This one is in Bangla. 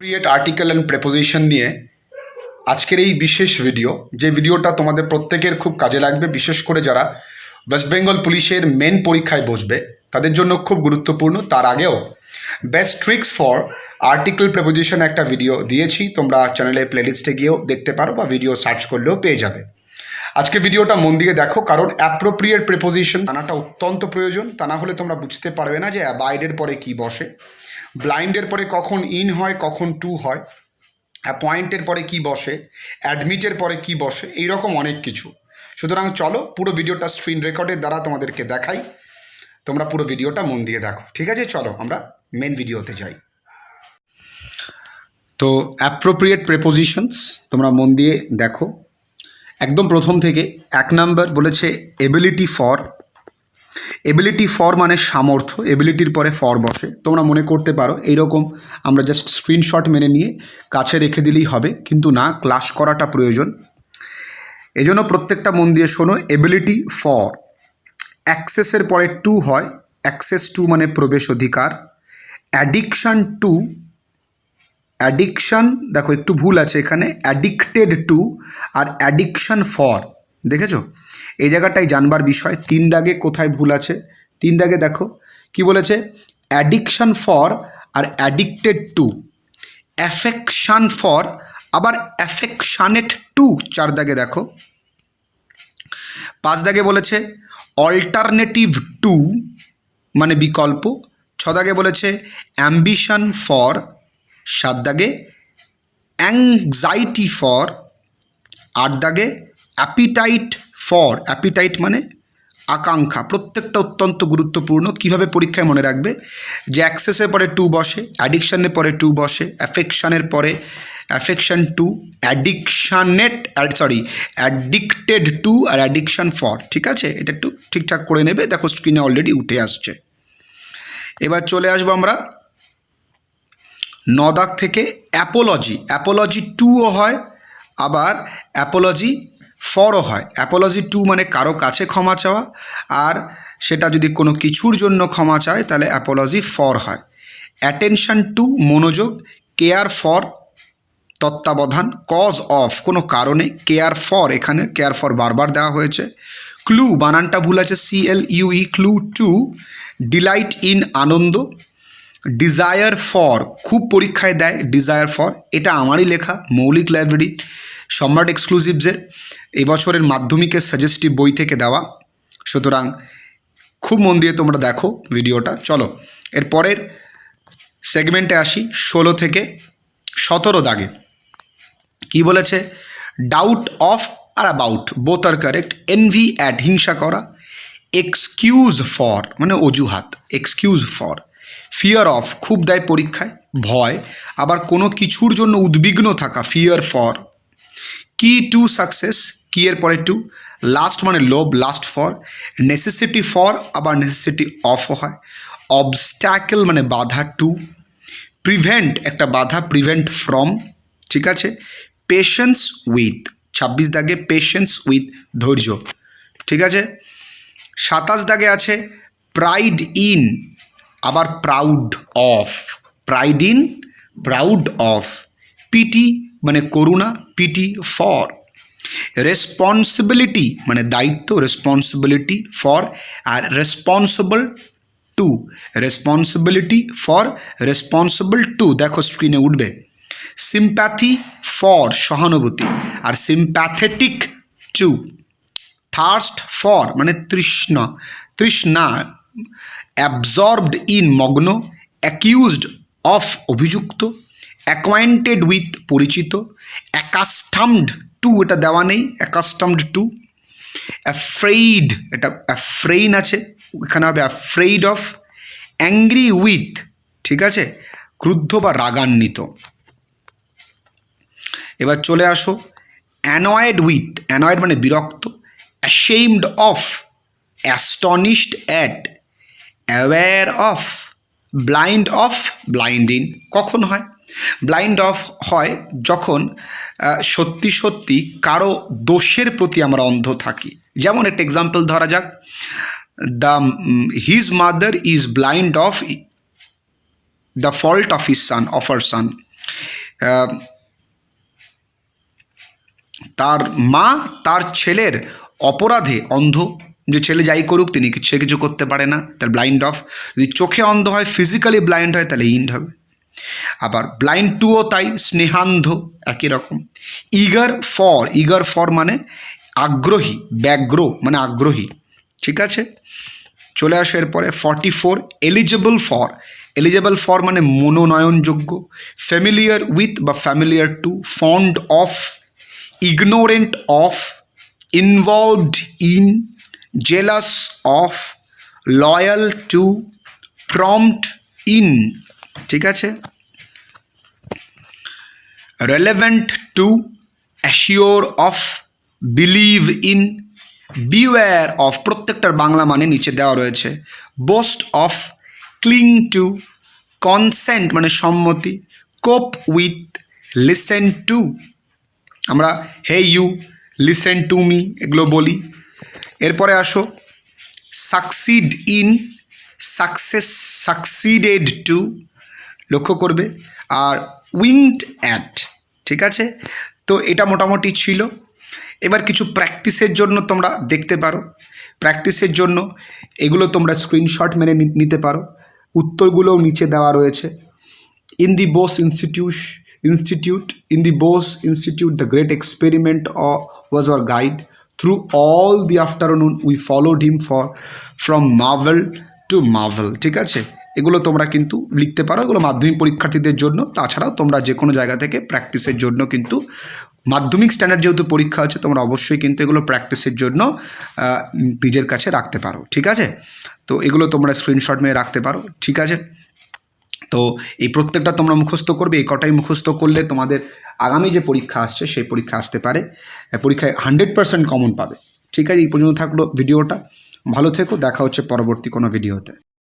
ক্রিয়েট আর্টিকেল অ্যান্ড প্রেপোজিশন নিয়ে আজকের এই বিশেষ ভিডিও, যে ভিডিওটা তোমাদের প্রত্যেকের খুব কাজে লাগবে, বিশেষ করে যারা ওয়েস্ট বেঙ্গল পুলিশের মেন পরীক্ষায় বসবে তাদের জন্য খুব গুরুত্বপূর্ণ। তার আগেও best tricks for article preposition একটা ভিডিও দিয়েছি, তোমরা চ্যানেলের প্লেলিস্টে গিয়েও দেখতে পারো বা ভিডিও সার্চ করলেও পেয়ে যাবে। আজকে ভিডিওটা মন দিয়ে দেখো, কারণ অ্যাপ্রোপ্রিয়েট প্রেপোজিশন জানাটা অত্যন্ত প্রয়োজন। তা না হলে তোমরা বুঝতে পারবে না যে অ্যাবাইডের পরে কি বসে, ব্লাইন্ডের পরে কখন ইন হয়, কখন টু হয়, অ্যাপয়েন্টের পরে কি বসে, অ্যাডমিটের পরে কি বসে, এইরকম অনেক কিছু। সুতরাং চলো পুরো ভিডিওটা স্ক্রিন রেকর্ডের দ্বারা তোমাদেরকে দেখাই, তোমরা পুরো ভিডিওটা মন দিয়ে দেখো। ঠিক আছে, চলো আমরা মেন ভিডিওতে যাই। তো অ্যাপ্রোপ্রিয়েট প্রেপোজিশনস তোমরা মন দিয়ে দেখো, একদম প্রথম থেকে 1 নাম্বার বলেছে এবিলিটি ফর। এবিলিটি ফর মানে সামর্থ্য, এবিলিটির পরে ফর বসে। তোমরা মনে করতে পারো এইরকম আমরা জাস্ট স্ক্রিনশট মেনে নিয়ে কাছে রেখে দিলেই হবে, কিন্তু না, ক্লাস করাটা প্রয়োজন। এই জন্য প্রত্যেকটা মন দিয়ে শোনো। এবিলিটি ফর, অ্যাক্সেসের পরে টু হয়, অ্যাক্সেস টু মানে প্রবেশ অধিকার। অ্যাডিকশান টু, অ্যাডিকশান দেখো একটু ভুল আছে এখানে, অ্যাডিক্টেড টু আর অ্যাডিকশান ফর, দেখেছো? এই জায়গাটাই জানবার বিষয়। 3 দাগে কোথায় ভুল আছে, 3 দাগে দেখো কি বলেছে, addiction for R addicted to, affection for আবার অ্যাফেকশানেট টু। 4 দাগে দেখো। 5 দাগে বলেছে অল্টারনেটিভ টু মানে বিকল্প। 6 দাগে বলেছে অ্যাম্বিশন ফর। 7 দাগে অ্যাংজাইটি ফর। 8 দাগে অ্যাপিটাইট ফর, অ্যাপিটাইট মানে আকাঙ্ক্ষা। প্রত্যেকটা অত্যন্ত গুরুত্বপূর্ণ। কিভাবে পরীক্ষায় মনে রাখবে যে অ্যাক্সেসের পরে টু বসে, অ্যাডিকশানের পরে টু বসে, অ্যাফেকশানের পরে অ্যাফেকশান টু, অ্যাডিক্টেড টু আর অ্যাডিকশান ফর। ঠিক আছে, এটা একটু ঠিকঠাক করে নেবে। দেখো স্ক্রিনে অলরেডি উঠে আসছে। এবার চলে আসবো আমরা 9 দাগ থেকে অ্যাপোলজি। অ্যাপোলজি টুও হয়, আবার অ্যাপোলজি ফরও হয়। অ্যাপোলজি টু মানে কারো কাছে ক্ষমা চাওয়া, আর সেটা যদি কোনো কিছুর জন্য ক্ষমা চায় তাহলে অ্যাপোলজি ফর হয়। অ্যাটেনশন টু মনোযোগ, কেয়ার ফর তত্ত্বাবধান, কজ অফ কোনো কারণে, কেয়ার ফর এখানে কেয়ার ফর বারবার দেওয়া হয়েছে। ক্লু বানানটা ভুল আছে, CLUE, clue to, delight in আনন্দ। ডিজায়ার ফর খুব পরীক্ষায় দেয়, ডিজায়ার ফর, এটা আমারই লেখা, মৌলিক লাইব্রেরি সম্রাট এক্সক্লুসিভসের এবছরের মাধ্যমিকের সাজেস্টিভ বই থেকে দেওয়া। সুতরাং খুব মন দিয়ে তোমরা দেখো ভিডিওটা। চলো এর পরের সেগমেন্টে আসি। 16 থেকে 17 দাগে কি বলেছে, ডাউট অফ আর অ্যাবাউট বোথ আর কারেক্ট। এনভি অ্যাট হিংসা করা। এক্সকিউজ ফর মানে অজুহাত, এক্সকিউজ ফর। ফিয়ার অফ খুব দেয় পরীক্ষায়, ভয়, আবার কোনো কিছুর জন্য উদ্বিগ্ন থাকা, ফিয়ার ফর। কি টু সাকসেস, কি এর পরে টু। লাস্ট মানে লোভ, লাস্ট ফর। নেসেসিটি ফর আবার নেসেসিটি অফও হয়। অবস্ট্যাকেল মানে বাধা, টু। প্রিভেন্ট একটা বাধা, প্রিভেন্ট ফ্রম। ঠিক আছে। পেশেন্স উইথ, 26 দাগে পেশেন্স উইথ ধৈর্য। ঠিক আছে। 27 দাগে আছে প্রাইড ইন আবার proud of, pride in, proud of. Pity মানে করুণা, পিটি ফর। রেসপন্সিবিলিটি মানে দায়িত্ব, রেসপন্সিবিলিটি ফর। আর responsible to, responsibility for, responsible to, দেখো স্ক্রিনে উঠবে। সিম্প্যাথি ফর সহানুভূতি, আর সিম্প্যাথেটিক টু। থার্স্ট ফর মানে তৃষ্ণা, তৃষ্ণা। অ্যাবজর্বড ইন মগ্ন। অ্যাকিউজড অফ অভিযুক্ত। অ্যাকোয়াইন্টেড উইথ পরিচিত। অ্যাকাস্টামড টু এটা দেওয়া নেই, অ্যাকাস্টামড টু। অ্যাফ্রেইড এটা অ্যাফ্রেইন আছে, এখানে হবে অ্যাফ্রেইড অফ। অ্যাংরি উইথ, ঠিক আছে, ক্রুদ্ধ বা রাগান্বিত। এবার চলে আসো অ্যানয়েড উইথ, অ্যানয়েড মানে বিরক্ত। Ashamed of, astonished at, aware of. Blind of, blind in কখন হয়? ব্লাইন্ড অফ হয় যখন সত্যি সত্যি কারো দোষের প্রতি আমরা অন্ধ থাকি। যেমন একটা এক্সাম্পল ধরা যাক, his mother is blind of the fault of his son, of her son. তার মা তার ছেলের অপরাধে অন্ধ, যে ছেলে যাই করুক সে কিছু করতে পারে না, তাহলে ব্লাইন্ড অফ। যদি চোখে অন্ধ হয়, ফিজিক্যালি ব্লাইন্ড হয়, তাহলে ইন্ড হবে। আবার ব্লাইন্ড টুও তাই, স্নেহান্ধ একই রকম। ইগার ফর মানে আগ্রহী, ব্যগ্র মানে আগ্রহী, ঠিক আছে। চলে আসো এরপরে 44, এলিজেবল ফর মানে মনোনয়নযোগ্য, ফ্যামিলিয়ার উইথ বা familiar to, fond of, ignorant of, involved in, jealous of, loyal to, prompt in, ঠিক আছে। Relevant to, assure of, believe in, beware of, প্রত্যেকটার বাংলা মানে নিচে দেওয়া রয়েছে। Boast of, cling to, consent মানে সম্মতি, কোপ উইথ, লিসেন টু, আমরা hey you, listen to me এগুলো বলি। এরপরে আসো সাকসিড ইন, সাকসিডেড টু, লক্ষ্য করবে, আর উইঙ্কড অ্যাট, ঠিক আছে। তো এটা মোটামুটি ছিল। এবার কিছু প্র্যাকটিসের জন্য তোমরা দেখতে পারো, প্র্যাকটিসের জন্য এগুলো তোমরা স্ক্রিনশট মেরে নিতে পারো, উত্তরগুলোও নিচে দেওয়া রয়েছে। In the Bose institute the great experiment was our guide, through all the afternoon we followed him from marvel to marvel, ঠিক আছে। এগুলো তোমরা কিন্তু লিখতে পারো, এগুলো মাধ্যমিক পরীক্ষার্থীদের জন্য। তাছাড়াও তোমরা যে কোনো জায়গা থেকে প্র্যাকটিসের জন্য কিন্তু, মাধ্যমিক স্ট্যান্ডার্ড যেহেতু পরীক্ষা হচ্ছে, তোমরা অবশ্যই কিন্তু এগুলো প্র্যাকটিসের জন্য নিজের কাছে রাখতে পারো, ঠিক আছে। তো এগুলো তোমরা স্ক্রিনশট মেরে রাখতে পারো, ঠিক আছে। তো এই প্রত্যেকটা তোমরা মুখস্থ করবে, এই কটাই মুখস্থ করলে তোমাদের আগামী যে পরীক্ষা আসছে সেই পরীক্ষা আসতে পারে, পরীক্ষায় 100% কমন পাবে, ঠিক আছে। এই পর্যন্ত থাকলো ভিডিওটা, ভালো থেকো, দেখা হচ্ছে পরবর্তী কোনো ভিডিওতে।